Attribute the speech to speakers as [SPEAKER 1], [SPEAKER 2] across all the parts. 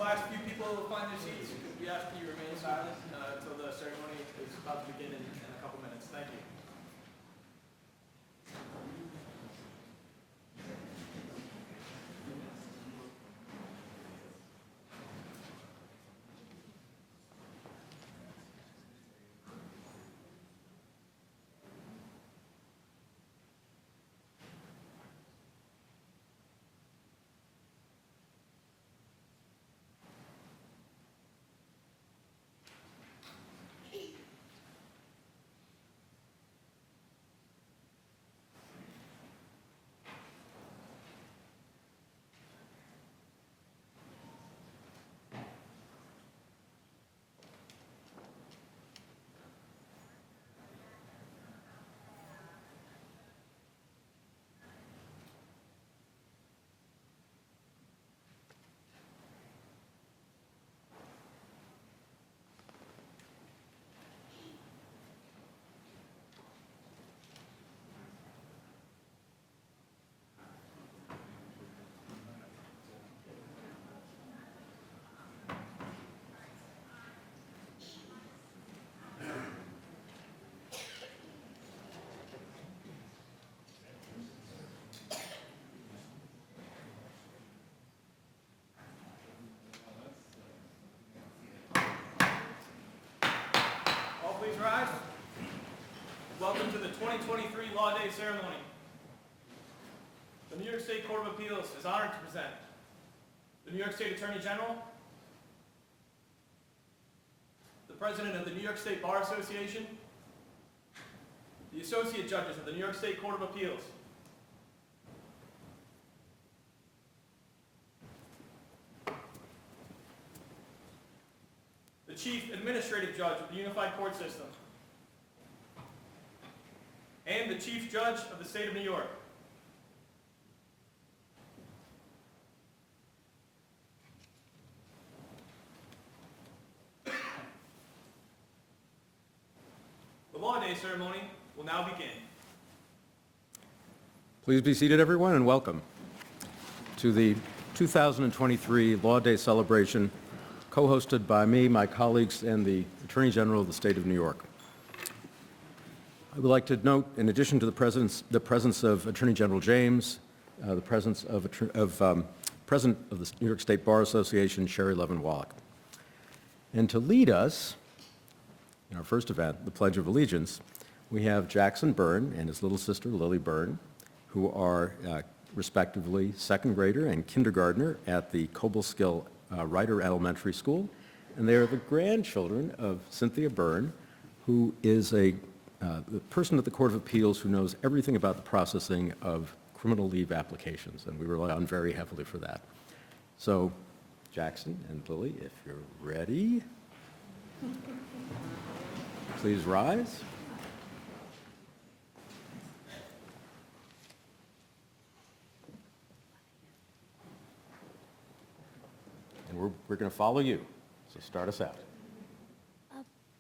[SPEAKER 1] last few people find their seats, we ask that you remain silent until the ceremony is about to begin in a couple minutes. Thank you. Please rise. Welcome to the 2023 Law Day ceremony. The New York State Court of Appeals is honored to present the New York State Attorney General, the President of the New York State Bar Association, the Associate Judges of the New York State Court of Appeals, the Chief Administrative Judge of the Unified Court System, and the Chief Judge of the State of New York. The Law Day ceremony will now begin.
[SPEAKER 2] Please be seated, everyone, and welcome to the 2023 Law Day celebration, co-hosted by me, my colleagues, and the Attorney General of the State of New York. I would like to note, in addition to the presence of Attorney General James, the presence of President of the New York State Bar Association, Sherry Levin Wallach. And to lead us in our first event, the Pledge of Allegiance, we have Jackson Byrne and his little sister, Lily Byrne, who are respectively second grader and kindergartner at the Cobleskill Ryder Elementary School, and they are the grandchildren of Cynthia Byrne, who is the person at the Court of Appeals who knows everything about the processing of criminal leave applications, and we rely on very heavily for that. So, Jackson and Lily, if you're ready, please rise. And we're going to follow you, so start us out.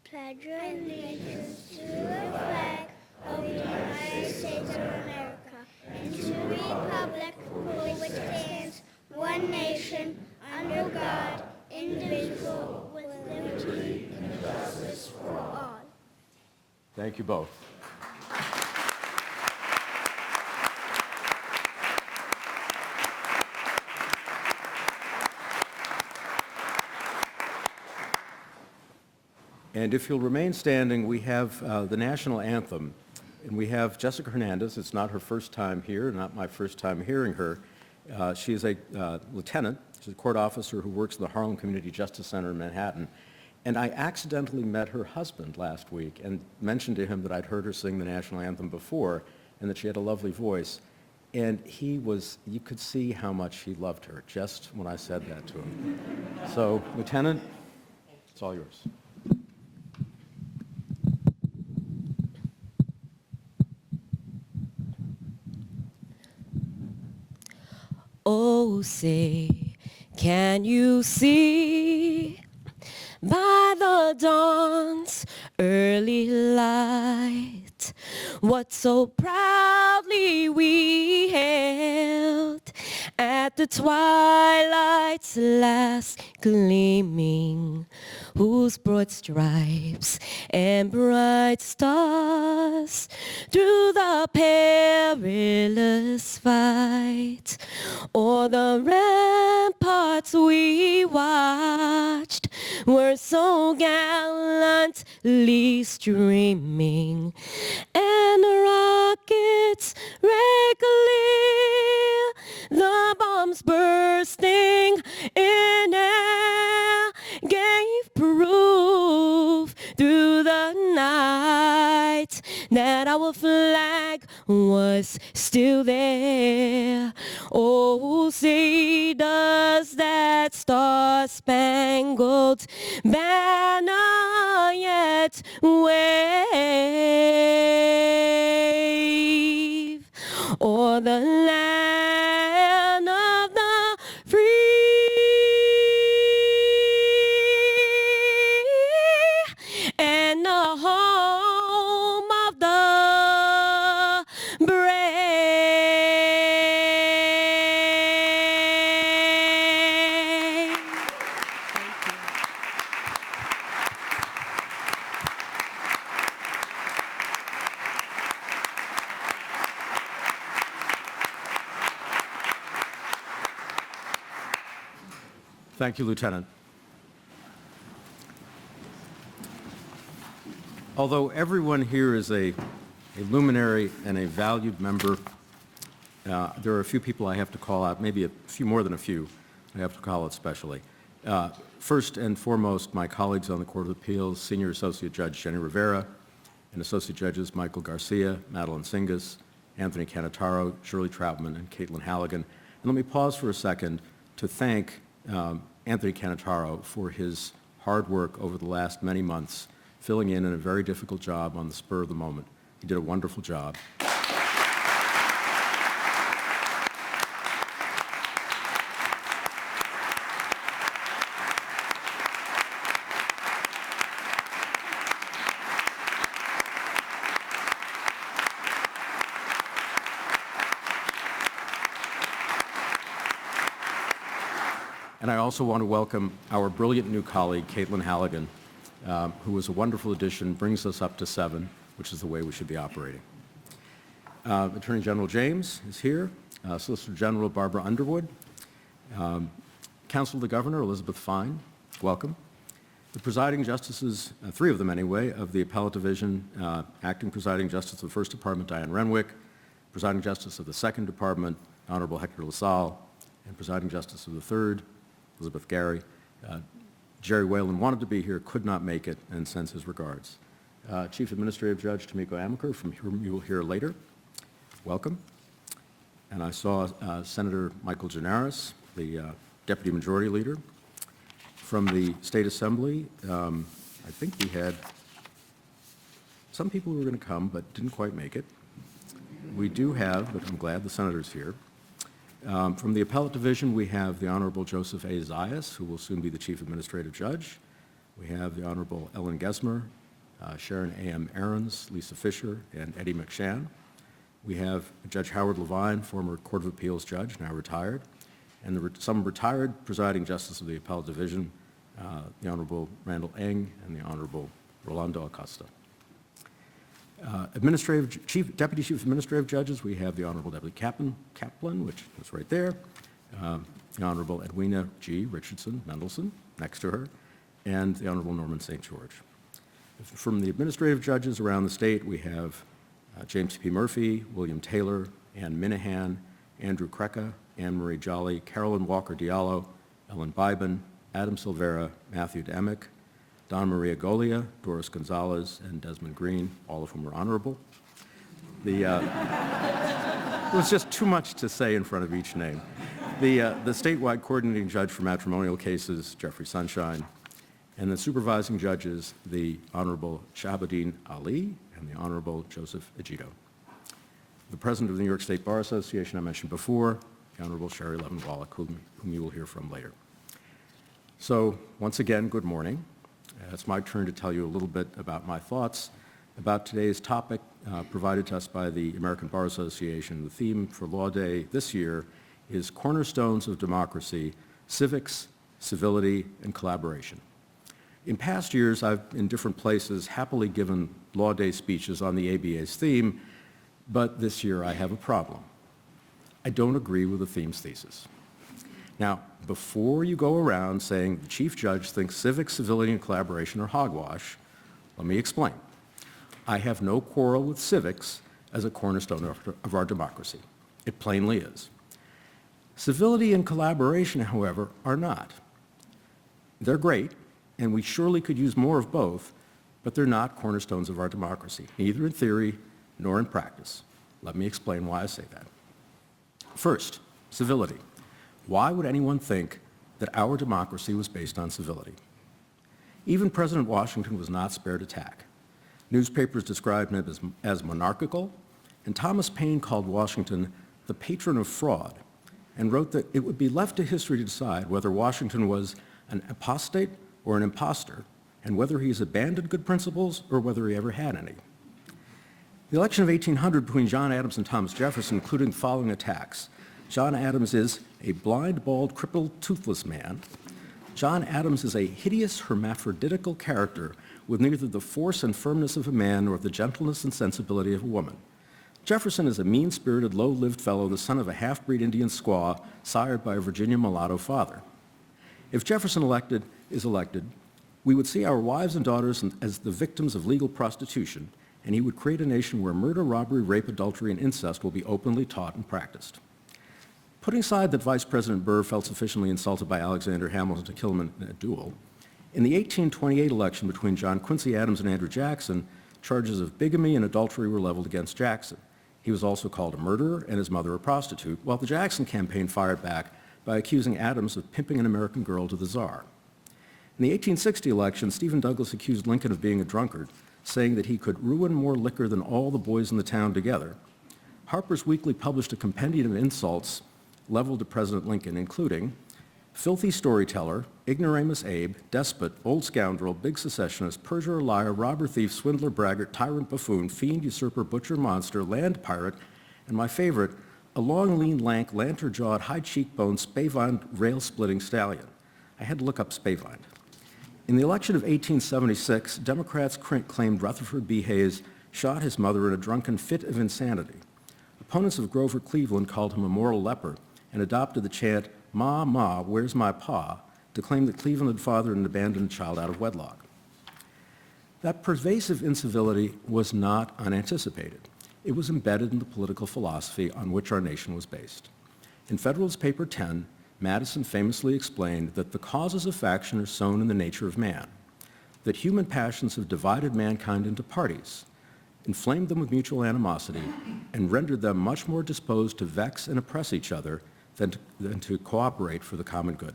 [SPEAKER 3] Pledge allegiance to the flag of the United States of America and to the republic for which stands one nation, under God, indivisible, with liberty and justice for all.
[SPEAKER 2] Thank you both. And if you'll remain standing, we have the national anthem, and we have Jessica Hernandez. It's not her first time here, not my first time hearing her. She is a lieutenant. She's a court officer who works in the Harlem Community Justice Center in Manhattan. And I accidentally met her husband last week and mentioned to him that I'd heard her sing the national anthem before and that she had a lovely voice. And you could see how much he loved her just when I said that to him. So, Lieutenant, it's all yours.
[SPEAKER 4] Oh, say, can you see by the dawn's early light what so proudly we held at the twilight's last gleaming, whose broad stripes and bright stars through the perilous fight o'er the ramparts we watched were so gallantly streaming, and the rockets red clear, the bombs bursting in air gave proof through the night that our flag was still there. Oh, say does that star-spangled banner yet wave o'er the land of the free and the home of the brave.
[SPEAKER 2] Thank you, Lieutenant. Although everyone here is a luminary and a valued member, there are a few people I have to call out, maybe a few more than a few I have to call out specially. First and foremost, my colleagues on the Court of Appeals, Senior Associate Judge Jenny Rivera, and Associate Judges Michael Garcia, Madeline Singas, Anthony Canataro, Shirley Troutman, and Caitlin Halligan. And let me pause for a second to thank Anthony Canataro for his hard work over the last many months, filling in a very difficult job on the spur of the moment. He did a wonderful job. And I also want to welcome our brilliant new colleague, Caitlin Halligan, who is a wonderful addition, brings us up to 7, which is the way we should be operating. Attorney General James is here, Solicitor General Barbara Underwood, Counsel to the Governor Elizabeth Fine, welcome. The presiding justices, 3 of them anyway, of the Appellate Division, Acting Presiding Justice of the First Department, Diane Renwick, Presiding Justice of the Second Department, Honorable Hector LaSalle, and Presiding Justice of the Third, Elizabeth Gary. Jerry Whalen wanted to be here, could not make it, and sends his regards. Chief Administrative Judge Tomiko Amaker, from whom you will hear later, welcome. And I saw Senator Michael Gianaris, the Deputy Majority Leader. From the State Assembly, I think we had some people who were going to come but didn't quite make it. We do have, but I'm glad the Senator's here. From the Appellate Division, we have the Honorable Joseph A. Zayas, who will soon be the Chief Administrative Judge. We have the Honorable Ellen Gesmer, Sharon A.M. Aarons, Lisa Fisher, and Eddie McShann. We have Judge Howard Levine, former Court of Appeals judge, now retired, and some retired presiding justice of the Appellate Division, the Honorable Randall Eng and the Honorable Rolando Acosta. Deputy Chief Administrative Judges, we have the Honorable Deputy Kaplan, which is right there, the Honorable Edwina G. Richardson Mendelson, next to her, and the Honorable Norman St. George. From the administrative judges around the state, we have James P. Murphy, William Taylor, Ann Minahan, Andrew Krecka, Anne Marie Jolly, Carolyn Walker Diallo, Ellen Bybin, Adam Silvera, Matthew Demick, Don Maria Golia, Doris Gonzalez, and Desmond Green, all of whom are honorable. It was just too much to say in front of each name. The statewide coordinating judge for matrimonial cases, Jeffrey Sunshine, and the supervising judges, the Honorable Shahabuddin Ali and the Honorable Joseph Egito. The president of the New York State Bar Association I mentioned before, the Honorable Sherry Levin Wallach, whom you will hear from later. So once again, good morning. It's my turn to tell you a little bit about my thoughts about today's topic provided to us by the American Bar Association. The theme for Law Day this year is cornerstones of democracy, civics, civility, and collaboration. In past years, I've, in different places, happily given Law Day speeches on the ABA's theme, but this year I have a problem. I don't agree with the theme's thesis. Now, before you go around saying the Chief Judge thinks civics, civility, and collaboration are hogwash, let me explain. I have no quarrel with civics as a cornerstone of our democracy. It plainly is. Civility and collaboration, however, are not. They're great, and we surely could use more of both, but they're not cornerstones of our democracy, neither in theory nor in practice. Let me explain why I say that. First, civility. Why would anyone think that our democracy was based on civility? Even President Washington was not spared attack. Newspapers described him as monarchical, and Thomas Paine called Washington the patron of fraud, and wrote that it would be left to history to decide whether Washington was an apostate or an impostor, and whether he has abandoned good principles or whether he ever had any. The election of 1800 between John Adams and Thomas Jefferson included the following attacks. John Adams is a blind, bald, crippled, toothless man. John Adams is a hideous hermaphroditical character with neither the force and firmness of a man nor the gentleness and sensibility of a woman. Jefferson is a mean-spirited, low-lived fellow, the son of a half-breed Indian squaw, sired by a Virginia mulatto father. If Jefferson is elected, we would see our wives and daughters as the victims of legal prostitution, and he would create a nation where murder, robbery, rape, adultery, and incest will be openly taught and practiced. Putting aside that Vice President Burr felt sufficiently insulted by Alexander Hamilton to kill him in a duel, in the 1828 election between John Quincy Adams and Andrew Jackson, charges of bigamy and adultery were leveled against Jackson. He was also called a murderer and his mother a prostitute, while the Jackson campaign fired back by accusing Adams of pimping an American girl to the Tsar. In the 1860 election, Stephen Douglas accused Lincoln of being a drunkard, saying that he could ruin more liquor than all the boys in the town together. Harper's Weekly published a compendium of insults leveled at President Lincoln, including filthy storyteller, ignoramus Abe, despot, old scoundrel, big secessionist, perjurer, liar, robber, thief, swindler, braggart, tyrant, buffoon, fiend, usurper, butcher, monster, land pirate, and my favorite, a long, lean, lank, lantern-jawed, high-cheekboned, spavined, rail-splitting stallion. I had to look up spavined. In the election of 1876, Democrats claimed Rutherford B. Hayes shot his mother in a drunken fit of insanity. Opponents of Grover Cleveland called him a moral leper and adopted the chant, "Ma, Ma, where's my pa?" to claim that Cleveland had fathered and abandoned a child out of wedlock. That pervasive incivility was not unanticipated. It was embedded in the political philosophy on which our nation was based. In Federalist Paper 10, Madison famously explained that the causes of faction are sown in the nature of man, that human passions have divided mankind into parties, inflamed them with mutual animosity, and rendered them much more disposed to vex and oppress each other than to cooperate for the common good.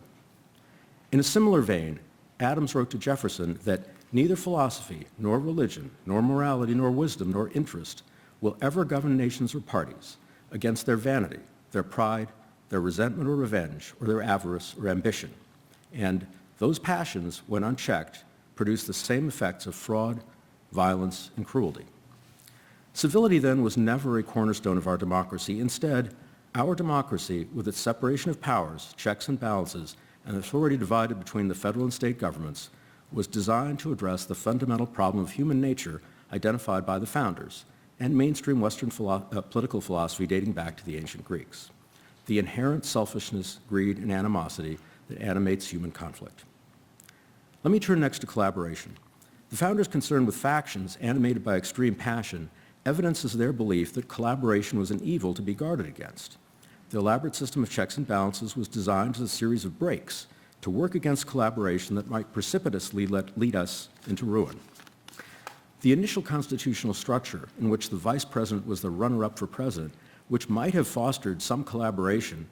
[SPEAKER 2] In a similar vein, Adams wrote to Jefferson that neither philosophy, nor religion, nor morality, nor wisdom, nor interest will ever govern nations or parties against their vanity, their pride, their resentment or revenge, or their avarice or ambition. And those passions, when unchecked, produce the same effects of fraud, violence, and cruelty. Civility, then, was never a cornerstone of our democracy. Instead, our democracy, with its separation of powers, checks and balances, and authority divided between the federal and state governments, was designed to address the fundamental problem of human nature identified by the founders and mainstream Western political philosophy dating back to the ancient Greeks: the inherent selfishness, greed, and animosity that animates human conflict. Let me turn next to collaboration. The founders' concern with factions animated by extreme passion evidences their belief that collaboration was an evil to be guarded against. The elaborate system of checks and balances was designed as a series of breaks to work against collaboration that might precipitously lead us into ruin. The initial constitutional structure, in which the vice president was the runner-up for president, which might have fostered some collaboration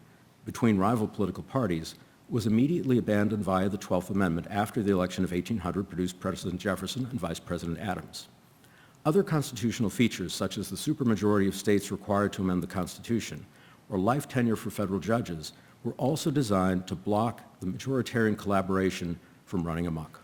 [SPEAKER 2] between rival political parties, was immediately abandoned via the 12th Amendment after the election of 1800 produced President Jefferson and Vice President Adams. Other constitutional features, such as the supermajority of states required to amend the Constitution, or life tenure for federal judges, were also designed to block the majoritarian collaboration from running amok.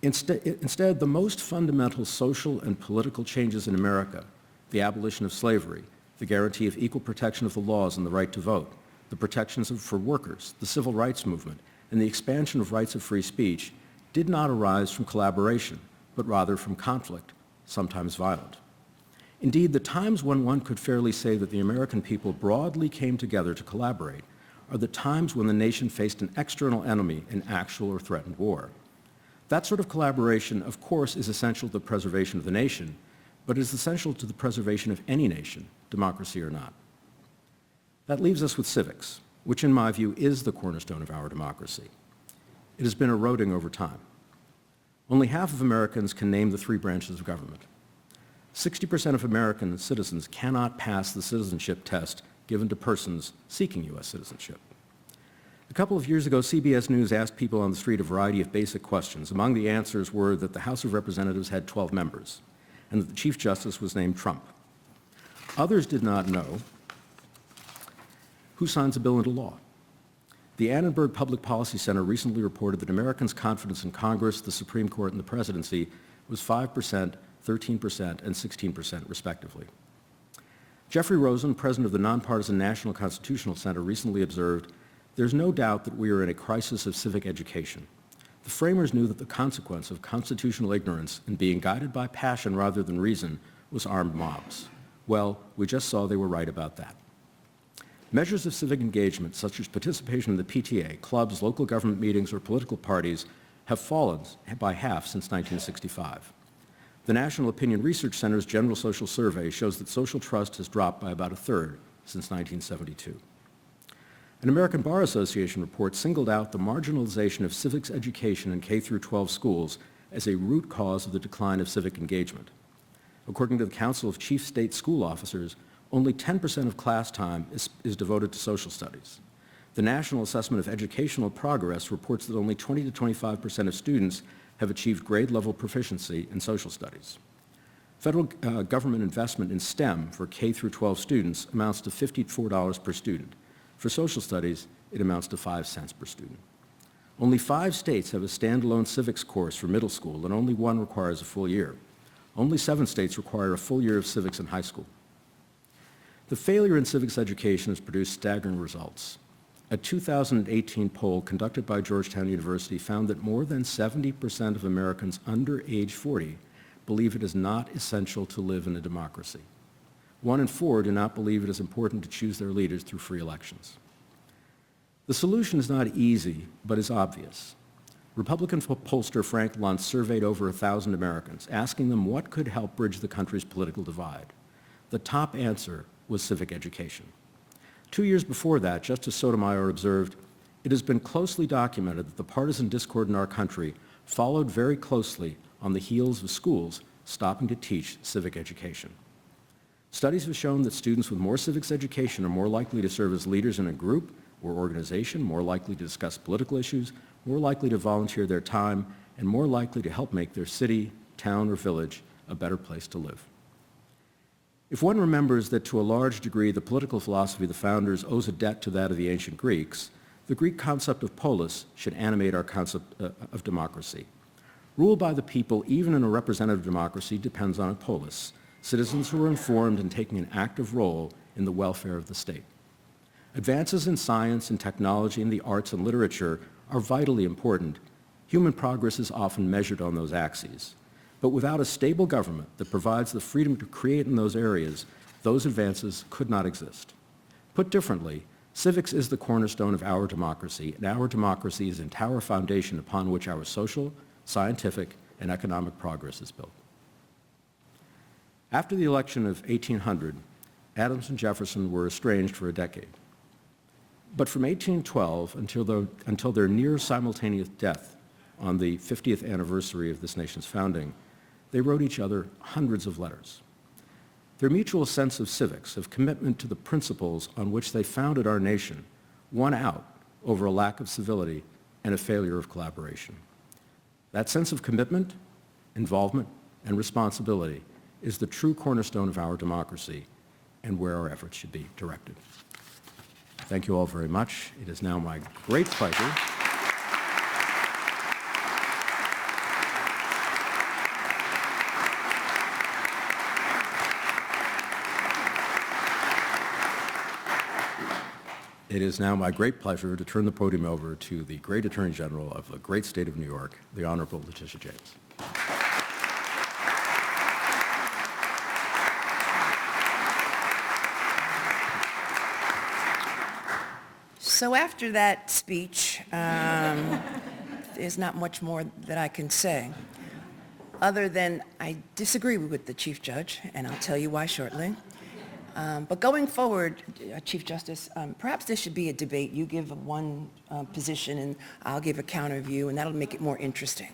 [SPEAKER 2] Instead, the most fundamental social and political changes in America, the abolition of slavery, the guarantee of equal protection of the laws and the right to vote, the protections for workers, the civil rights movement, and the expansion of rights of free speech did not arise from collaboration, but rather from conflict, sometimes violent. Indeed, the times when one could fairly say that the American people broadly came together to collaborate are the times when the nation faced an external enemy in actual or threatened war. That sort of collaboration, of course, is essential to the preservation of the nation, but is essential to the preservation of any nation, democracy or not. That leaves us with civics, which in my view is the cornerstone of our democracy. It has been eroding over time. Only half of Americans can name the three branches of government. 60% of American citizens cannot pass the citizenship test given to persons seeking U.S. citizenship. A couple of years ago, CBS News asked people on the street a variety of basic questions. Among the answers were that the House of Representatives had 12 members and that the Chief Justice was named Trump. Others did not know who signs a bill into law. The Annenberg Public Policy Center recently reported that Americans' confidence in Congress, the Supreme Court, and the presidency was 5%, 13%, and 16%, respectively. Jeffrey Rosen, president of the Nonpartisan National Constitutional Center, recently observed, "There's no doubt that we are in a crisis of civic education. The framers knew that the consequence of constitutional ignorance and being guided by passion rather than reason was armed mobs. Well, we just saw they were right about that." Measures of civic engagement, such as participation in the PTA, clubs, local government meetings, or political parties, have fallen by half since 1965. The National Opinion Research Center's General Social Survey shows that social trust has dropped by about a third since 1972. An American Bar Association report singled out the marginalization of civics education in K-12 schools as a root cause of the decline of civic engagement. According to the Council of Chief State School Officers, only 10% of class time is devoted to social studies. The National Assessment of Educational Progress reports that only 20 to 25% of students have achieved grade-level proficiency in social studies. Federal government investment in STEM for K-12 students amounts to $54 per student. For social studies, it amounts to 5 cents per student. Only 5 states have a standalone civics course for middle school, and only 1 requires a full year. Only 7 states require a full year of civics in high school. The failure in civics education has produced staggering results. A 2018 poll conducted by Georgetown University found that more than 70% of Americans under age 40 believe it is not essential to live in a democracy. 1 in 4 do not believe it is important to choose their leaders through free elections. The solution is not easy, but is obvious. Republican pollster Frank Luntz surveyed over 1,000 Americans, asking them what could help bridge the country's political divide. The top answer was civic education. 2 years before that, Justice Sotomayor observed, "It has been closely documented that the partisan discord in our country followed very closely on the heels of schools stopping to teach civic education." Studies have shown that students with more civics education are more likely to serve as leaders in a group or organization, more likely to discuss political issues, more likely to volunteer their time, and more likely to help make their city, town, or village a better place to live. If one remembers that to a large degree the political philosophy of the founders owes a debt to that of the ancient Greeks, the Greek concept of polis should animate our concept of democracy. Rule by the people, even in a representative democracy, depends on a polis, citizens who are informed and taking an active role in the welfare of the state. Advances in science and technology and the arts and literature are vitally important. Human progress is often measured on those axes. But without a stable government that provides the freedom to create in those areas, those advances could not exist. Put differently, civics is the cornerstone of our democracy, and our democracy is the entire foundation upon which our social, scientific, and economic progress is built. After the election of 1800, Adams and Jefferson were estranged for a decade. But from 1812 until their near simultaneous death on the 50th anniversary of this nation's founding, they wrote each other hundreds of letters. Their mutual sense of civics, of commitment to the principles on which they founded our nation, won out over a lack of civility and a failure of collaboration. That sense of commitment, involvement, and responsibility is the true cornerstone of our democracy and where our efforts should be directed. Thank you all very much. It is now my great pleasure is now my great pleasure to turn the podium over to the great Attorney General of the great state of New York, the Honorable Letitia James.
[SPEAKER 5] So after that speech, there's not much more that I can say, other than I disagree with the Chief Judge, and I'll tell you why shortly. But going forward, Chief Justice, perhaps there should be a debate. You give one position, and I'll give a counter view, and that'll make it more interesting.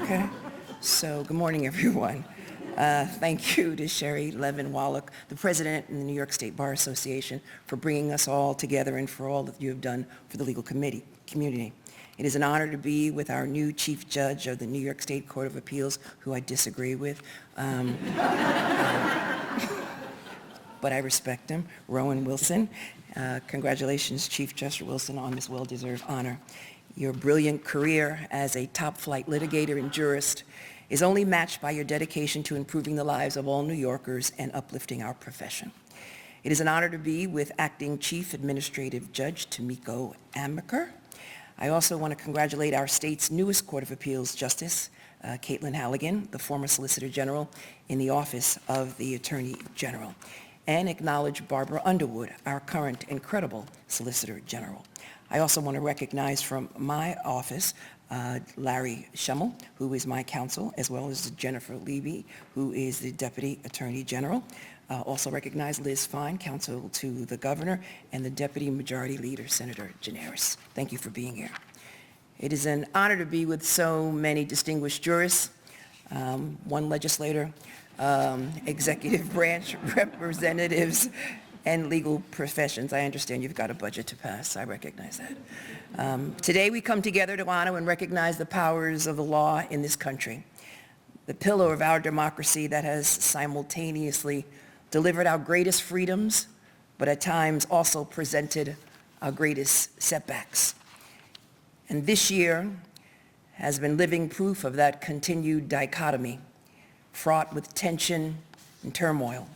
[SPEAKER 5] Okay? So good morning, everyone. Thank you to Sherry Levin Wallach, the President in the New York State Bar Association, for bringing us all together and for all that you have done for the legal community. It is an honor to be with our new Chief Judge of the New York State Court of Appeals, who I disagree with. But I respect him, Rowan Wilson. Congratulations, Chief Justice Wilson, on this well-deserved honor. Your brilliant career as a top-flight litigator and jurist is only matched by your dedication to improving the lives of all New Yorkers and uplifting our profession. It is an honor to be with Acting Chief Administrative Judge Tomiko Amaker. I also want to congratulate our state's newest Court of Appeals Justice, Caitlin Halligan, the former Solicitor General in the Office of the Attorney General, and acknowledge Barbara Underwood, our current incredible Solicitor General. I also want to recognize from my office Larry Schemmel, who is my counsel, as well as Jennifer Levy, who is the Deputy Attorney General. Also recognize Liz Fine, counsel to the Governor, and the Deputy Majority Leader, Senator Gineris. Thank you for being here. It is an honor to be with so many distinguished jurists, one legislator, executive branch representatives, and legal professions. I understand you've got a budget to pass. I recognize that. Today we come together to honor and recognize the powers of the law in this country, the pillar of our democracy that has simultaneously delivered our greatest freedoms, but at times also presented our greatest setbacks. And this year has been living proof of that continued dichotomy, fraught with tension and turmoil.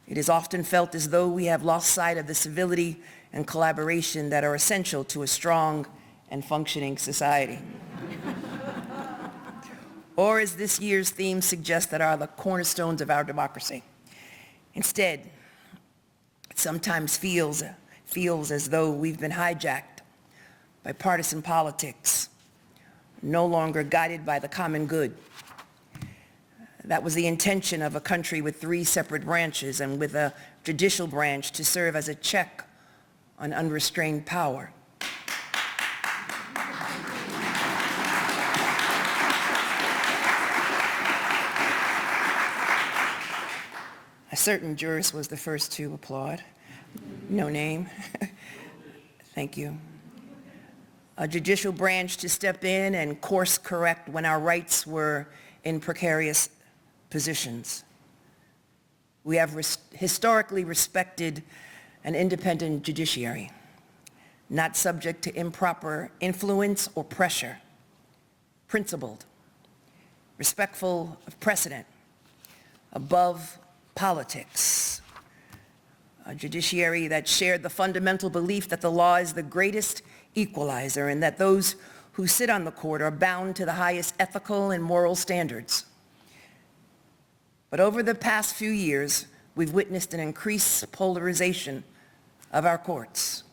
[SPEAKER 5] It is often felt as though we have lost sight of the civility and collaboration that are essential to a strong and functioning society. Or as this year's theme suggests, that are the cornerstones of our democracy. Instead, it sometimes feels as though we've been hijacked by partisan politics, no longer guided by the common good. That was the intention of a country with three separate branches and with a judicial branch to serve as a check on unrestrained power. A certain jurist was the first to applaud. No name. Thank you. A judicial branch to step in and course correct when our rights were in precarious positions. We have historically respected an independent judiciary, not subject to improper influence or pressure, principled, respectful of precedent, above politics, a judiciary that shared the fundamental belief that the law is the greatest equalizer and that those who sit on the court are bound to the highest ethical and moral standards. But over the past few years, we've witnessed an increased polarization of our courts.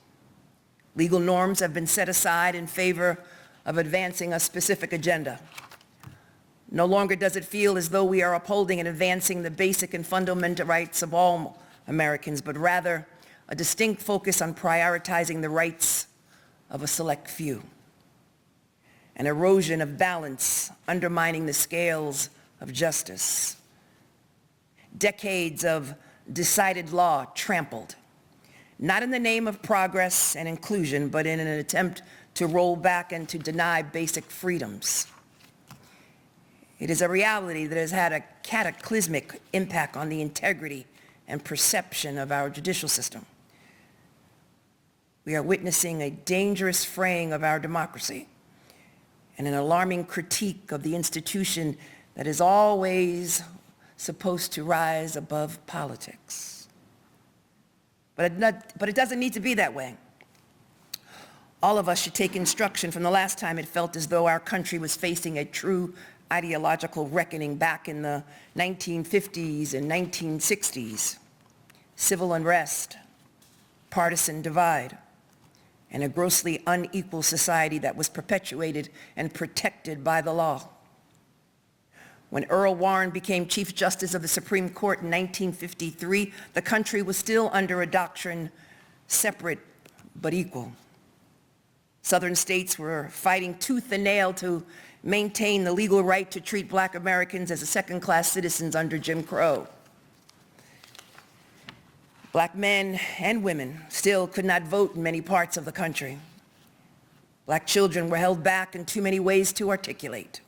[SPEAKER 5] Legal norms have been set aside in favor of advancing a specific agenda. No longer does it feel as though we are upholding and advancing the basic and fundamental rights of all Americans, but rather a distinct focus on prioritizing the rights of a select few. An erosion of balance, undermining the scales of justice. Decades of decided law trampled, not in the name of progress and inclusion, but in an attempt to roll back and to deny basic freedoms. It is a reality that has had a cataclysmic impact on the integrity and perception of our judicial system. We are witnessing a dangerous fraying of our democracy and an alarming critique of the institution that is always supposed to rise above politics. But it doesn't need to be that way. All of us should take instruction from the last time it felt as though our country was facing a true ideological reckoning back in the 1950s and 1960s. Civil unrest, partisan divide, and a grossly unequal society that was perpetuated and protected by the law. When Earl Warren became Chief Justice of the Supreme Court in 1953, the country was still under a doctrine separate but equal. Southern states were fighting tooth and nail to maintain the legal right to treat black Americans as second-class citizens under Jim Crow. Black men and women still could not vote in many parts of the country. Black children were held back in too many ways to articulate.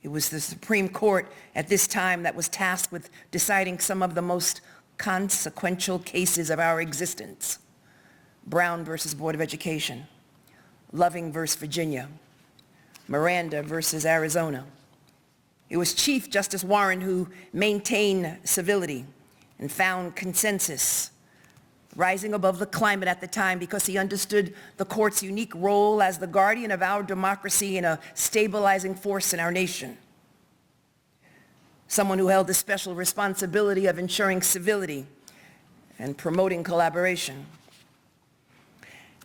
[SPEAKER 5] It was the Supreme Court at this time that was tasked with deciding some of the most consequential cases of our existence. Brown versus Board of Education, Loving versus Virginia, Miranda versus Arizona. It was Chief Justice Warren who maintained civility and found consensus, rising above the climate at the time because he understood the court's unique role as the guardian of our democracy and a stabilizing force in our nation. Someone who held the special responsibility of ensuring civility and promoting collaboration.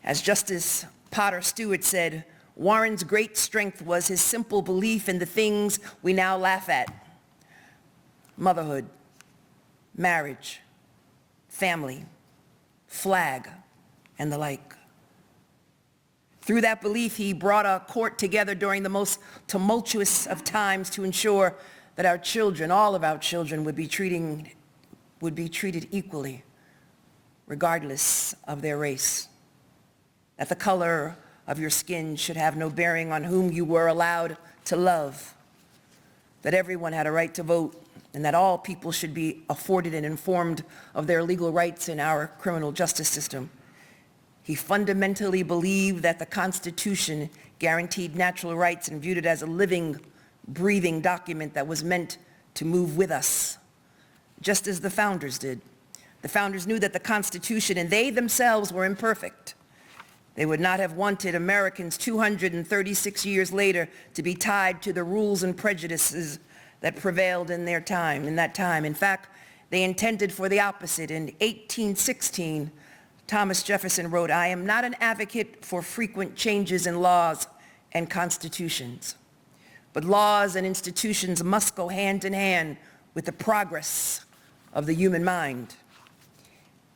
[SPEAKER 5] As Justice Potter Stewart said, Warren's great strength was his simple belief in the things we now laugh at: motherhood, marriage, family, flag, and the like. Through that belief, he brought our court together during the most tumultuous of times to ensure that our children, all of our children, would be treated equally, regardless of their race. That the color of your skin should have no bearing on whom you were allowed to love. That everyone had a right to vote, and that all people should be afforded and informed of their legal rights in our criminal justice system. He fundamentally believed that the Constitution guaranteed natural rights and viewed it as a living, breathing document that was meant to move with us, just as the founders did. The founders knew that the Constitution and they themselves were imperfect. They would not have wanted Americans 236 years later to be tied to the rules and prejudices that prevailed in that time. In fact, they intended for the opposite. In 1816, Thomas Jefferson wrote, "I am not an advocate for frequent changes in laws and constitutions, but laws and institutions must go hand in hand with the progress of the human mind.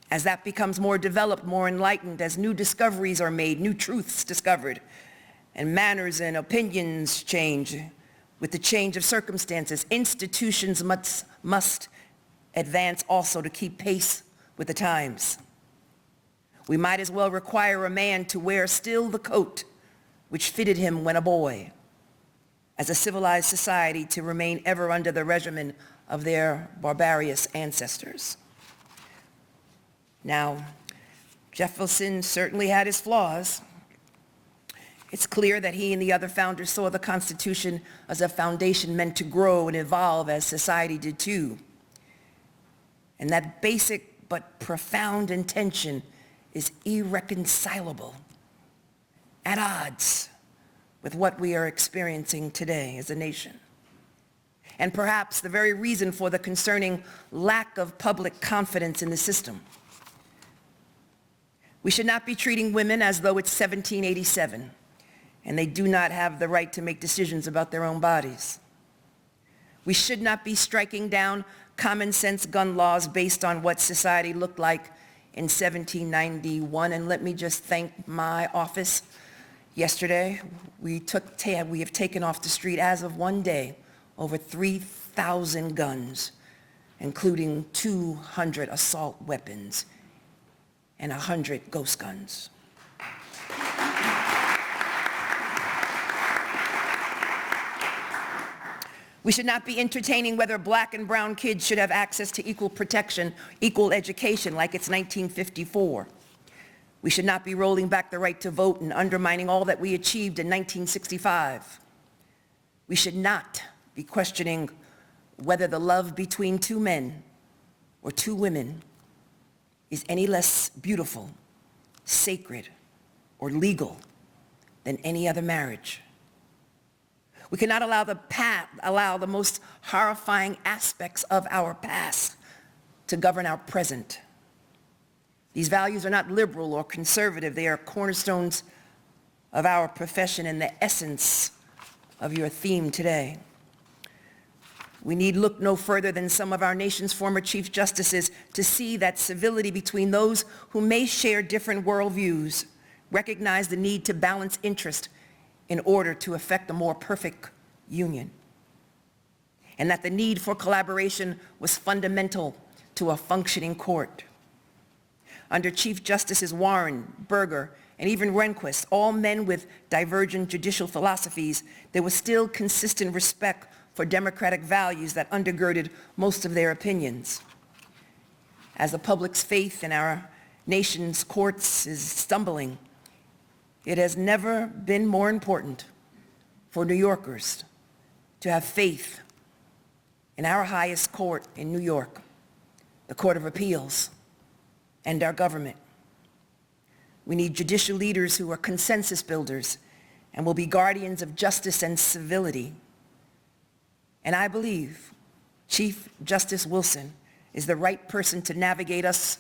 [SPEAKER 5] As that becomes more developed, more enlightened, as new discoveries are made, new truths discovered, and manners and opinions change with the change of circumstances, institutions must advance also to keep pace with the times. We might as well require a man to wear still the coat which fitted him when a boy, as a civilized society to remain ever under the regimen of their barbarous ancestors." Now, Jefferson certainly had his flaws. It's clear that he and the other founders saw the Constitution as a foundation meant to grow and evolve as society did too. And that basic but profound intention is irreconcilable, at odds with what we are experiencing today as a nation. And perhaps the very reason for the concerning lack of public confidence in the system. We should not be treating women as though it's 1787 and they do not have the right to make decisions about their own bodies. We should not be striking down common sense gun laws based on what society looked like in 1791. And let me just thank my office. Yesterday, we have taken off the street as of one day over 3,000 guns, including 200 assault weapons and 100 ghost guns. We should not be entertaining whether black and brown kids should have access to equal protection, equal education like it's 1954. We should not be rolling back the right to vote and undermining all that we achieved in 1965. We should not be questioning whether the love between two men or two women is any less beautiful, sacred, or legal than any other marriage. We cannot allow the most horrifying aspects of our past to govern our present. These values are not liberal or conservative. They are cornerstones of our profession and the essence of your theme today. We need look no further than some of our nation's former Chief Justices to see that civility between those who may share different worldviews recognize the need to balance interest in order to effect a more perfect union, and that the need for collaboration was fundamental to a functioning court. Under Chief Justices Warren, Berger, and even Rehnquist, all men with divergent judicial philosophies, there was still consistent respect for democratic values that undergirded most of their opinions. As the public's faith in our nation's courts is stumbling, it has never been more important for New Yorkers to have faith in our highest court in New York, the Court of Appeals, and our government. We need judicial leaders who are consensus builders and will be guardians of justice and civility. And I believe Chief Justice Wilson is the right person to navigate us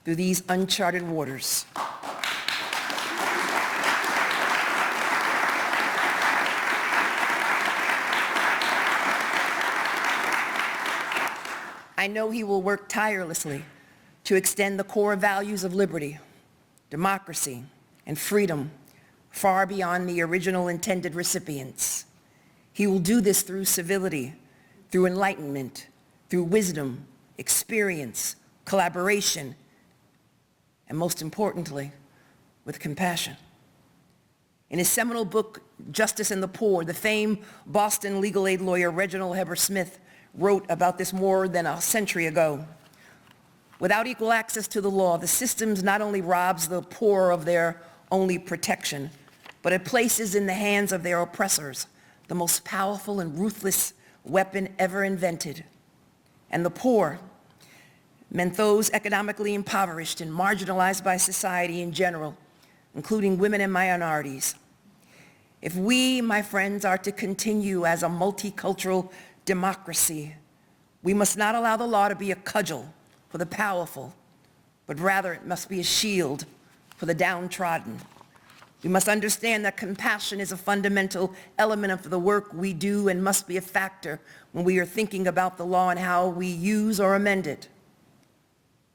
[SPEAKER 5] through these uncharted waters. I know he will work tirelessly to extend the core values of liberty, democracy, and freedom far beyond the original intended recipients. He will do this through civility, through enlightenment, through wisdom, experience, collaboration, and most importantly, with compassion. In his seminal book, Justice and the Poor, the famed Boston legal aid lawyer Reginald Heber Smith wrote about this more than a century ago. Without equal access to the law, the system not only robs the poor of their only protection, but it places in the hands of their oppressors the most powerful and ruthless weapon ever invented. And the poor meant those economically impoverished and marginalized by society in general, including women and minorities. If we, my friends, are to continue as a multicultural democracy, we must not allow the law to be a cudgel for the powerful, but rather it must be a shield for the downtrodden. We must understand that compassion is a fundamental element of the work we do and must be a factor when we are thinking about the law and how we use or amend it.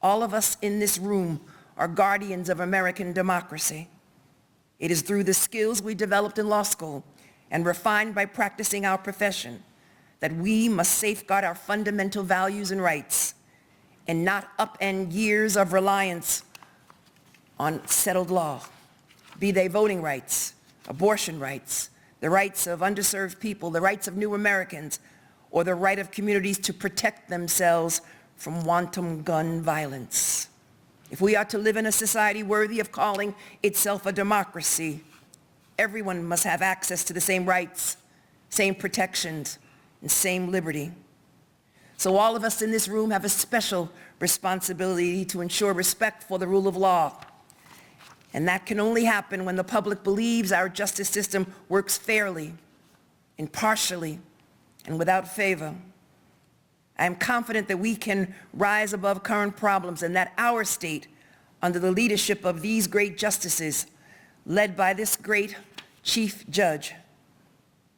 [SPEAKER 5] All of us in this room are guardians of American democracy. It is through the skills we developed in law school and refined by practicing our profession that we must safeguard our fundamental values and rights and not upend years of reliance on settled law, be they voting rights, abortion rights, the rights of underserved people, the rights of new Americans, or the right of communities to protect themselves from wanton gun violence. If we are to live in a society worthy of calling itself a democracy, everyone must have access to the same rights, same protections, and same liberty. So all of us in this room have a special responsibility to ensure respect for the rule of law. And that can only happen when the public believes our justice system works fairly, impartially, and without favor. I am confident that we can rise above current problems and that our state, under the leadership of these great justices, led by this great chief judge,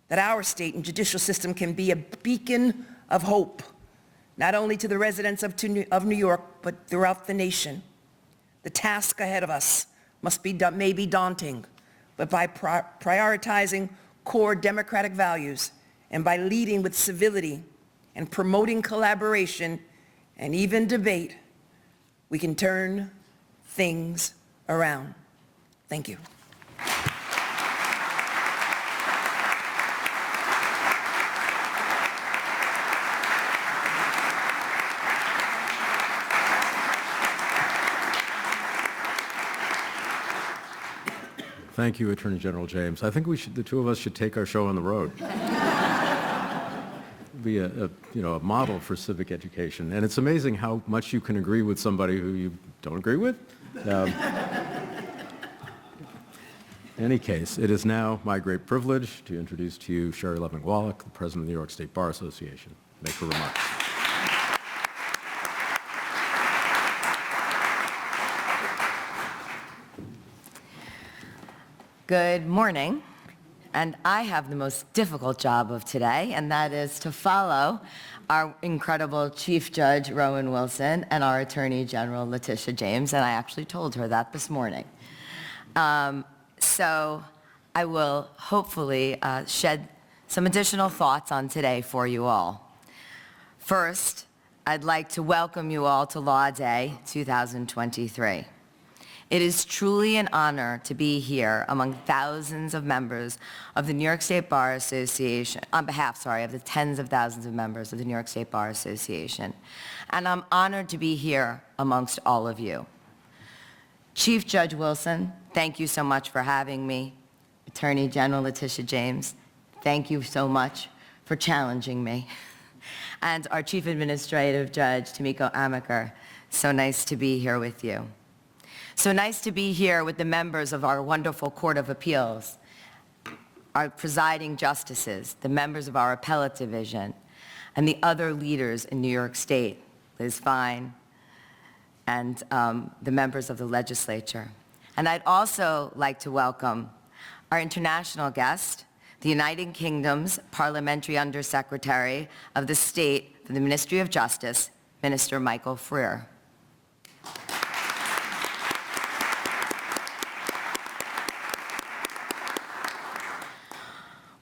[SPEAKER 5] that our state and judicial system can be a beacon of hope, not only to the residents of New York, but throughout the nation. The task ahead of us may be daunting, but by prioritizing core democratic values and by leading with civility and promoting collaboration and even debate, we can turn things around. Thank you.
[SPEAKER 2] Thank you, Attorney General James. I think the two of us should take our show on the road. be a model for civic education. And it's amazing how much you can agree with somebody who you don't agree with. In any case, it is now my great privilege to introduce to you Sherry Levin-Wallach, the President of the New York State Bar Association. Make her remarks.
[SPEAKER 6] Good morning, and I have the most difficult job of today, and that is to follow our incredible Chief Judge Rowan Wilson and our Attorney General Letitia James, and I actually told her that this morning. So I will hopefully shed some additional thoughts on today for you all. First, I'd like to welcome you all to Law Day 2023. It is truly an honor to be here among thousands of members of the New York State Bar Association, on behalf, of the tens of thousands of members of the New York State Bar Association. And I'm honored to be here amongst all of you. Chief Judge Wilson, thank you so much for having me. Attorney General Letitia James, thank you so much for challenging me. And our Chief Administrative Judge, Tomiko Amaker, so nice to be here with you. So nice to be here with the members of our wonderful Court of Appeals, our presiding justices, the members of our appellate division, and the other leaders in New York State, Liz Fine, and the members of the legislature. And I'd also like to welcome our international guest, the United Kingdom's Parliamentary Undersecretary of the State for the Ministry of Justice, Minister Michael Freer.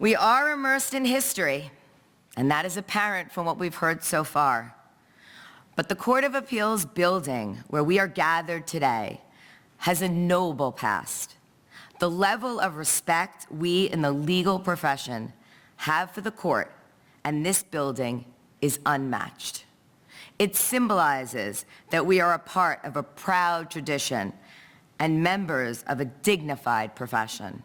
[SPEAKER 6] We are immersed in history, and that is apparent from what we've heard so far. But the Court of Appeals building, where we are gathered today, has a noble past. The level of respect we in the legal profession have for the court and this building is unmatched. It symbolizes that we are a part of a proud tradition and members of a dignified profession.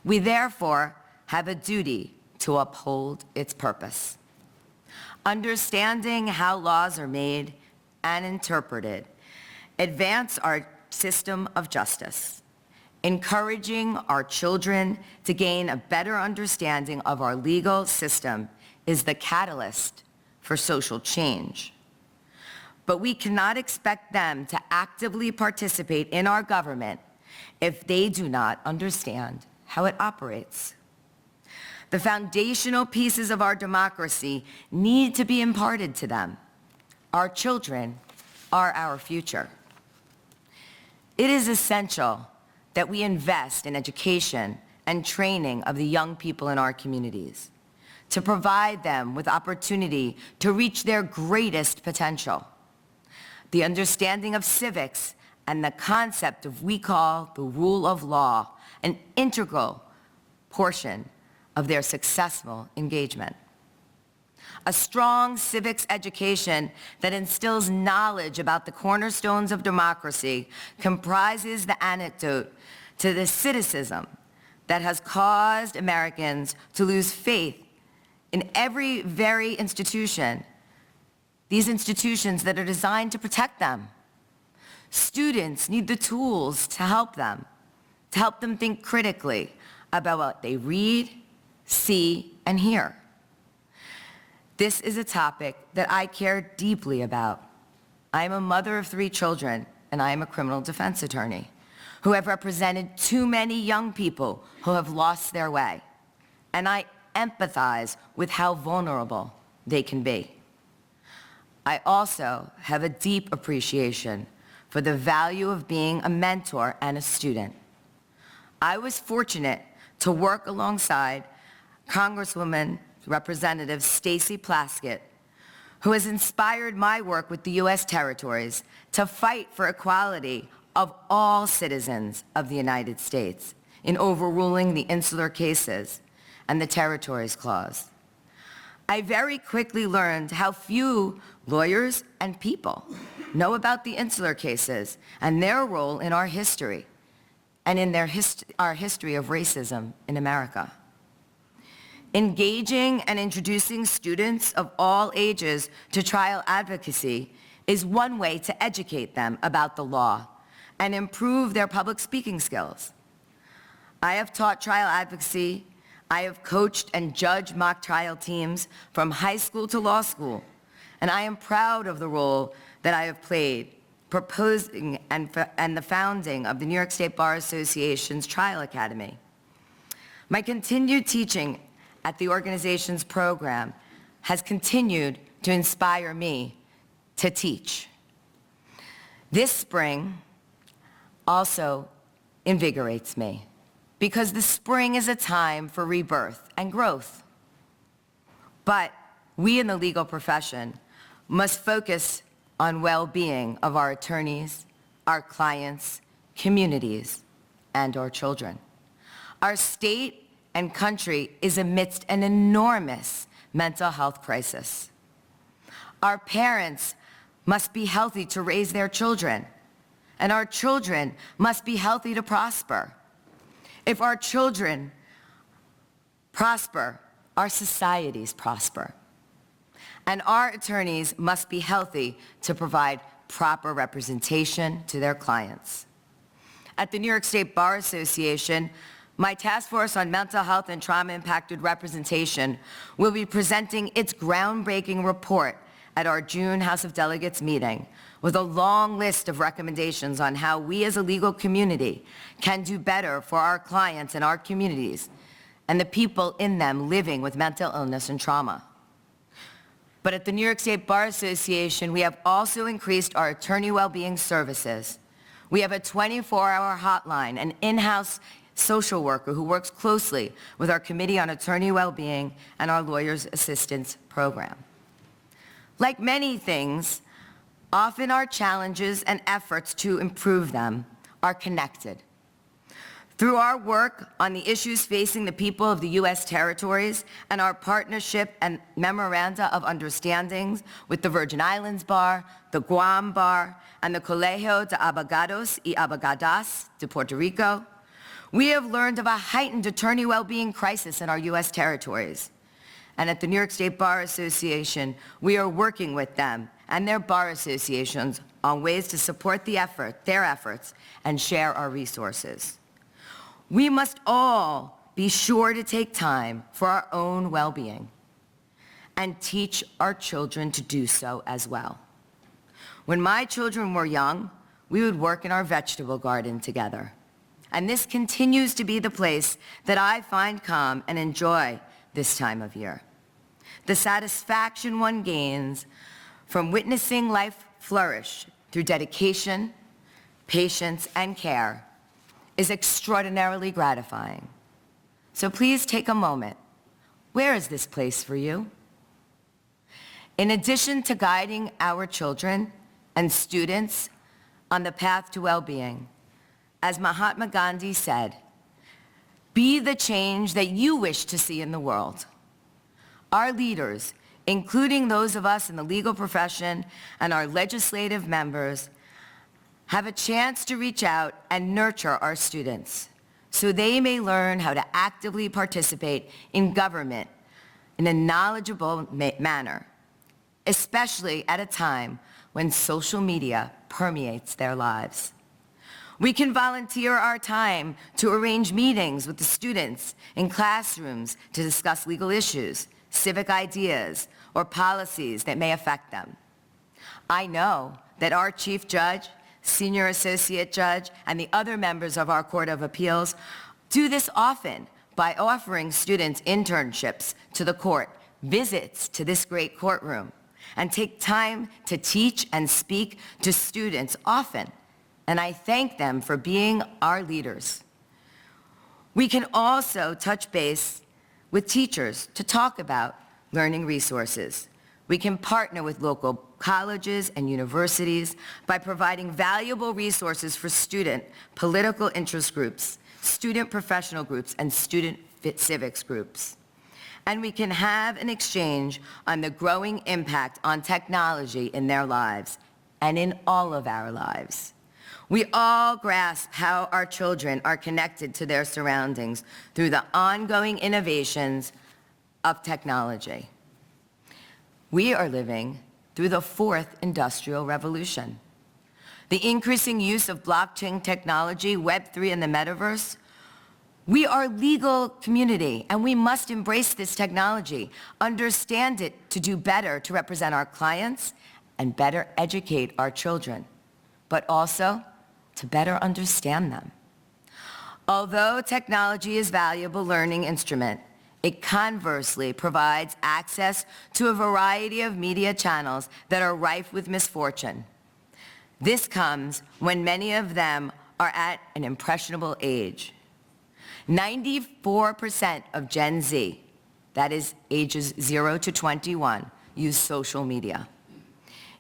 [SPEAKER 6] We therefore have a duty to uphold its purpose. Understanding how laws are made and interpreted advance our system of justice. Encouraging our children to gain a better understanding of our legal system is the catalyst for social change. But we cannot expect them to actively participate in our government if they do not understand how it operates. The foundational pieces of our democracy need to be imparted to them. Our children are our future. It is essential that we invest in education and training of the young people in our communities to provide them with opportunity to reach their greatest potential. The understanding of civics and the concept of we call the rule of law an integral portion of their successful engagement. A strong civics education that instills knowledge about the cornerstones of democracy comprises the antidote to the cynicism that has caused Americans to lose faith in every very institution, these institutions that are designed to protect them. Students need the tools to help them think critically about what they read, see, and hear. This is a topic that I care deeply about. I am a mother of 3 children, and I am a criminal defense attorney who have represented too many young people who have lost their way. And I empathize with how vulnerable they can be. I also have a deep appreciation for the value of being a mentor and a student. I was fortunate to work alongside Congresswoman Representative Stacey Plaskett, who has inspired my work with the U.S. territories to fight for equality of all citizens of the United States in overruling the insular cases and the Territories Clause. I very quickly learned how few lawyers and people know about the insular cases and their role in our history and in our history of racism in America. Engaging and introducing students of all ages to trial advocacy is one way to educate them about the law and improve their public speaking skills. I have taught trial advocacy. I have coached and judged mock trial teams from high school to law school, and I am proud of the role that I have played proposing and the founding of the New York State Bar Association's Trial Academy. My continued teaching at the organization's program has continued to inspire me to teach. This spring also invigorates me because the spring is a time for rebirth and growth. But we in the legal profession must focus on well-being of our attorneys, our clients, communities, and our children. Our state and country is amidst an enormous mental health crisis. Our parents must be healthy to raise their children, and our children must be healthy to prosper. If our children prosper, our societies prosper. And our attorneys must be healthy to provide proper representation to their clients. At the New York State Bar Association, my task force on mental health and trauma-impacted representation will be presenting its groundbreaking report at our June House of Delegates meeting with a long list of recommendations on how we as a legal community can do better for our clients and our communities and the people in them living with mental illness and trauma. But at the New York State Bar Association, we have also increased our attorney well-being services. We have a 24-hour hotline, an in-house social worker who works closely with our Committee on Attorney Well-Being and our Lawyers Assistance Program. Like many things, often our challenges and efforts to improve them are connected. Through our work on the issues facing the people of the U.S. territories and our partnership and memoranda of understandings with the Virgin Islands Bar, the Guam Bar, and the Colegio de Abogados y Abogadas de Puerto Rico, we have learned of a heightened attorney well-being crisis in our U.S. territories. And at the New York State Bar Association, we are working with them and their bar associations on ways to support their efforts and share our resources. We must all be sure to take time for our own well-being and teach our children to do so as well. When my children were young, we would work in our vegetable garden together. And this continues to be the place that I find calm and enjoy this time of year. The satisfaction one gains from witnessing life flourish through dedication, patience, and care is extraordinarily gratifying. So please take a moment. Where is this place for you? In addition to guiding our children and students on the path to well-being, as Mahatma Gandhi said, be the change that you wish to see in the world. Our leaders, including those of us in the legal profession and our legislative members, have a chance to reach out and nurture our students so they may learn how to actively participate in government in a knowledgeable manner, especially at a time when social media permeates their lives. We can volunteer our time to arrange meetings with the students in classrooms to discuss legal issues, civic ideas, or policies that may affect them. I know that our Chief Judge, Senior Associate Judge, and the other members of our Court of Appeals do this often by offering students internships to the court, visits to this great courtroom, and take time to teach and speak to students often. And I thank them for being our leaders. We can also touch base with teachers to talk about learning resources. We can partner with local colleges and universities by providing valuable resources for student political interest groups, student professional groups, and student civics groups. And we can have an exchange on the growing impact on technology in their lives and in all of our lives. We all grasp how our children are connected to their surroundings through the ongoing innovations of technology. We are living through the fourth industrial revolution. The increasing use of blockchain technology, Web3, and the metaverse. We are a legal community, and we must embrace this technology, understand it to do better to represent our clients, and better educate our children, but also to better understand them. Although technology is a valuable learning instrument, it conversely provides access to a variety of media channels that are rife with misfortune. This comes when many of them are at an impressionable age. 94% of Gen Z, that is ages 0 to 21, use social media.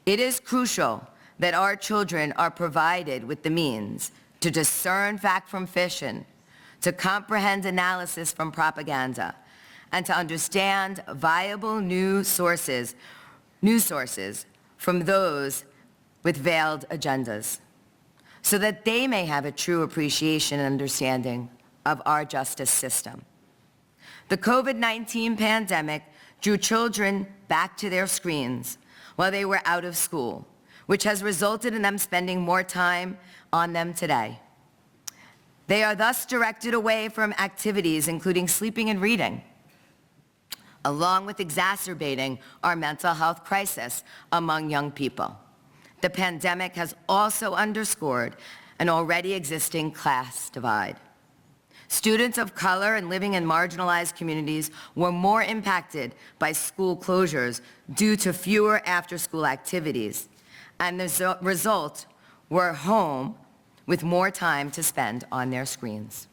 [SPEAKER 6] It is crucial that our children are provided with the means to discern fact from fiction, to comprehend analysis from propaganda, and to understand viable news sources from those with veiled agendas, so that they may have a true appreciation and understanding of our justice system. The COVID-19 pandemic drew children back to their screens while they were out of school, which has resulted in them spending more time on them today. They are thus directed away from activities including sleeping and reading, along with exacerbating our mental health crisis among young people. The pandemic has also underscored an already existing class divide. Students of color and living in marginalized communities were more impacted by school closures due to fewer after-school activities, and the result were home with more time to spend on their screens.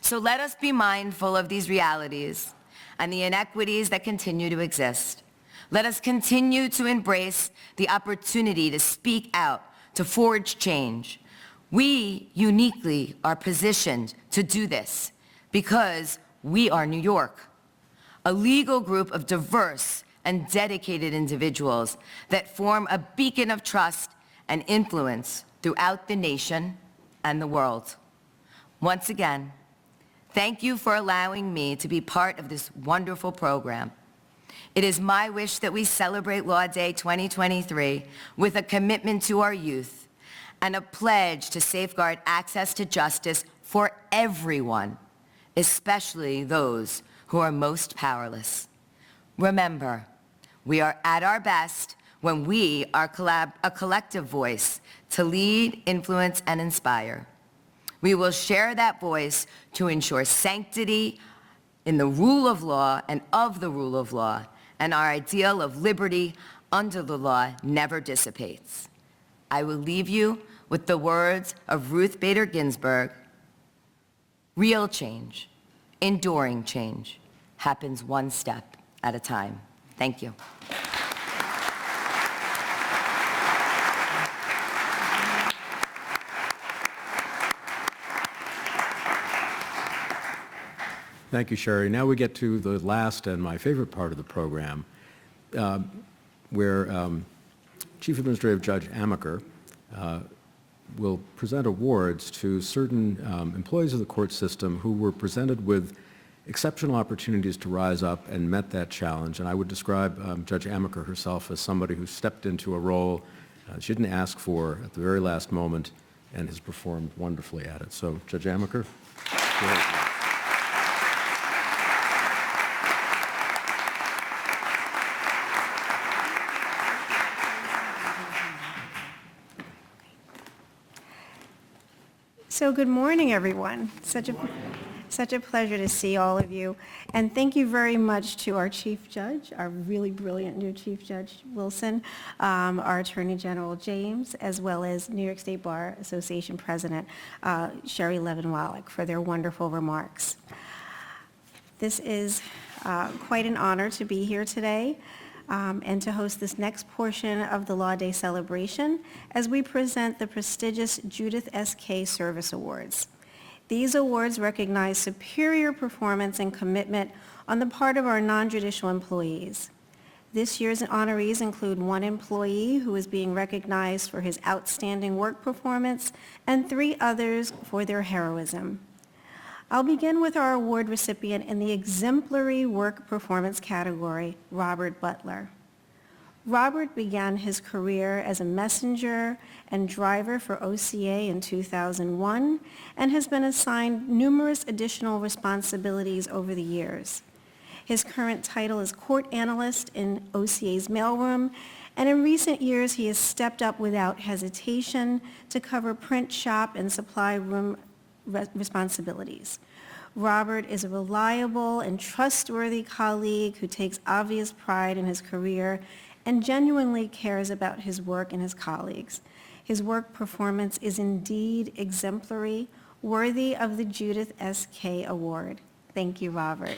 [SPEAKER 6] So let us be mindful of these realities and the inequities that continue to exist. Let us continue to embrace the opportunity to speak out, to forge change. We uniquely are positioned to do this because we are New York, a legal group of diverse and dedicated individuals that form a beacon of trust and influence throughout the nation and the world. Once again, thank you for allowing me to be part of this wonderful program. It is my wish that we celebrate Law Day 2023 with a commitment to our youth and a pledge to safeguard access to justice for everyone, especially those who are most powerless. Remember, we are at our best when we are a collective voice to lead, influence, and inspire. We will share that voice to ensure sanctity in the rule of law and of the rule of law, and our ideal of liberty under the law never dissipates. I will leave you with the words of Ruth Bader Ginsburg: real change, enduring change, happens one step at a time. Thank you.
[SPEAKER 2] Thank you, Sherry. Now we get to the last and my favorite part of the program, where Chief Administrative Judge Amaker will present awards to certain employees of the court system who were presented with exceptional opportunities to rise up and met that challenge. And I would describe Judge Amaker herself as somebody who stepped into a role she didn't ask for at the very last moment and has performed wonderfully at it. So, Judge Amaker. Go ahead.
[SPEAKER 7] So good morning, everyone. Such a pleasure to see all of you. And thank you very much to our Chief Judge, our really brilliant new Chief Judge Wilson, our Attorney General James, as well as New York State Bar Association President Sherry Levin-Wallach for their wonderful remarks. This is quite an honor to be here today and to host this next portion of the Law Day celebration as we present the prestigious Judith S. K. Service Awards. These awards recognize superior performance and commitment on the part of our non-judicial employees. This year's honorees include one employee who is being recognized for his outstanding work performance and 3 others for their heroism. I'll begin with our award recipient in the Exemplary Work Performance category, Robert Butler. Robert began his career as a messenger and driver for OCA in 2001 and has been assigned numerous additional responsibilities over the years. His current title is court analyst in OCA's mailroom, and in recent years he has stepped up without hesitation to cover print shop and supply room responsibilities. Robert is a reliable and trustworthy colleague who takes obvious pride in his career and genuinely cares about his work and his colleagues. His work performance is indeed exemplary, worthy of the Judith S. Kay Award. Thank you, Robert.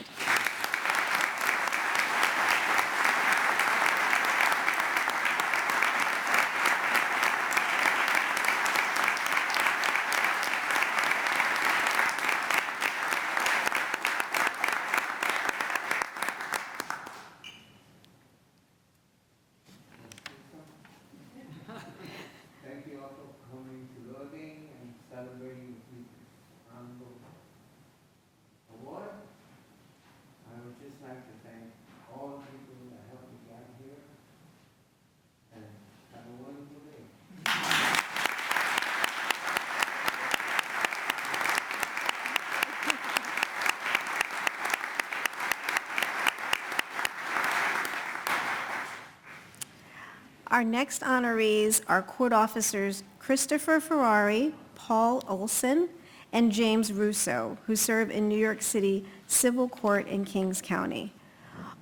[SPEAKER 8] Thank you all for coming to Loading and celebrating this honorable award. I would just like to thank all the people that helped me get here, and have a wonderful day.
[SPEAKER 7] Our next honorees are court officers Christopher Ferrari, Paul Olson, and James Russo, who serve in New York City Civil Court in Kings County.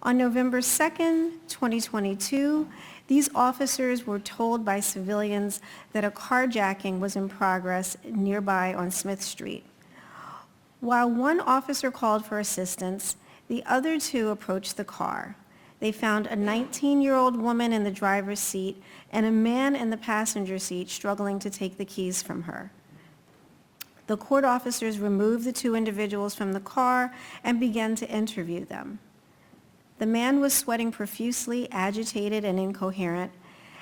[SPEAKER 7] On November 2nd, 2022, these officers were told by civilians that a carjacking was in progress nearby on Smith Street. While one officer called for assistance, the other two approached the car. They found a 19-year-old woman in the driver's seat and a man in the passenger seat struggling to take the keys from her. The court officers removed the two individuals from the car and began to interview them. The man was sweating profusely, agitated, and incoherent,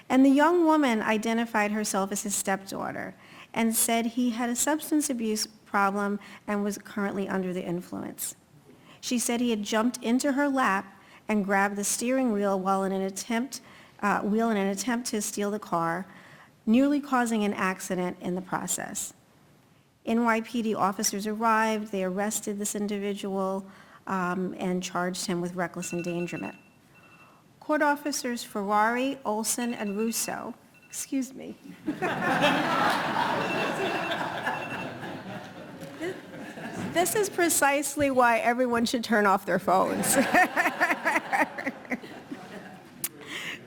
[SPEAKER 7] and the young woman identified herself as his stepdaughter and said he had a substance abuse problem and was currently under the influence. She said he had jumped into her lap and grabbed the steering wheel while in an attempt to steal the car, nearly causing an accident in the process. NYPD officers arrived, they arrested this individual and charged him with reckless endangerment. Court officers Ferrari, Olson, and Russo, excuse me. This is precisely why everyone should turn off their phones.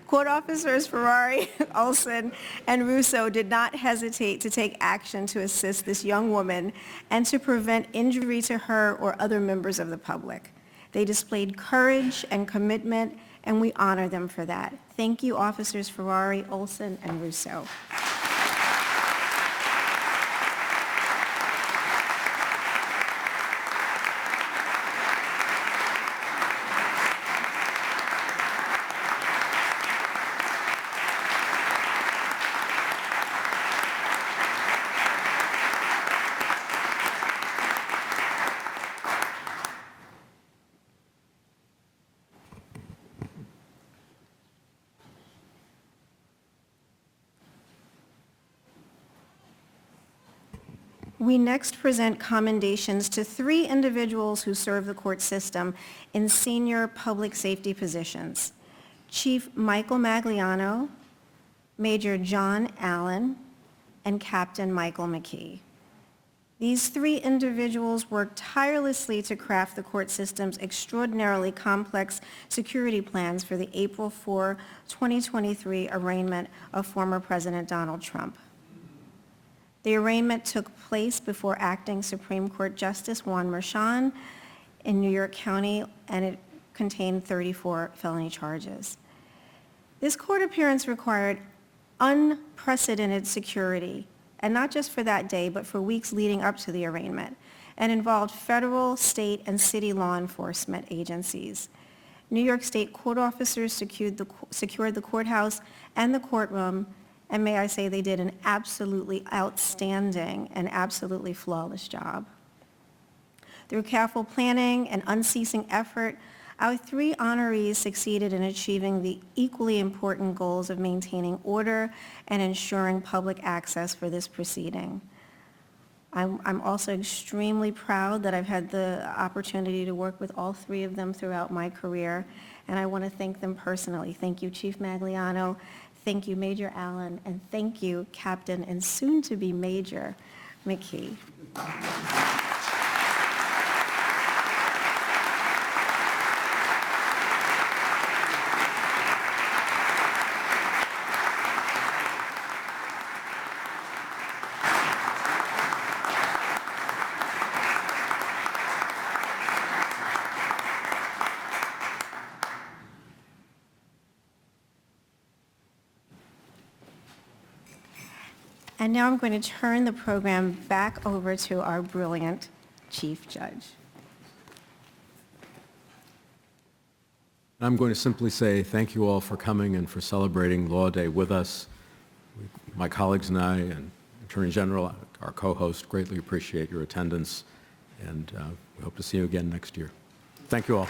[SPEAKER 7] Court officers Ferrari, Olson, and Russo did not hesitate to take action to assist this young woman and to prevent injury to her or other members of the public. They displayed courage and commitment, and we honor them for that. Thank you, officers Ferrari, Olson, and Russo. We next present commendations to 3 individuals who serve the court system in senior public safety positions: Chief Michael Magliano, Major John Allen, and Captain Michael McKee. These 3 individuals worked tirelessly to craft the court system's extraordinarily complex security plans for the April 4, 2023 arraignment of former President Donald Trump. The arraignment took place before acting Supreme Court Justice Juan Merchan in New York County, and it contained 34 felony charges. This court appearance required unprecedented security, and not just for that day, but for weeks leading up to the arraignment, and involved federal, state, and city law enforcement agencies. New York State court officers secured the courthouse and the courtroom, and may I say they did an absolutely outstanding and absolutely flawless job. Through careful planning and unceasing effort, our 3 honorees succeeded in achieving the equally important goals of maintaining order and ensuring public access for this proceeding. I'm also extremely proud that I've had the opportunity to work with all 3 of them throughout my career, and I want to thank them personally. Thank you, Chief Magliano. Thank you, Major Allen, and thank you, Captain and soon-to-be Major McKee. And now I'm going to turn the program back over to our brilliant Chief Judge.
[SPEAKER 2] I'm going to simply say thank you all for coming and for celebrating Law Day with us. My colleagues and I and Attorney General, our co-host, greatly appreciate your attendance, and we hope to see you again next year. Thank you all.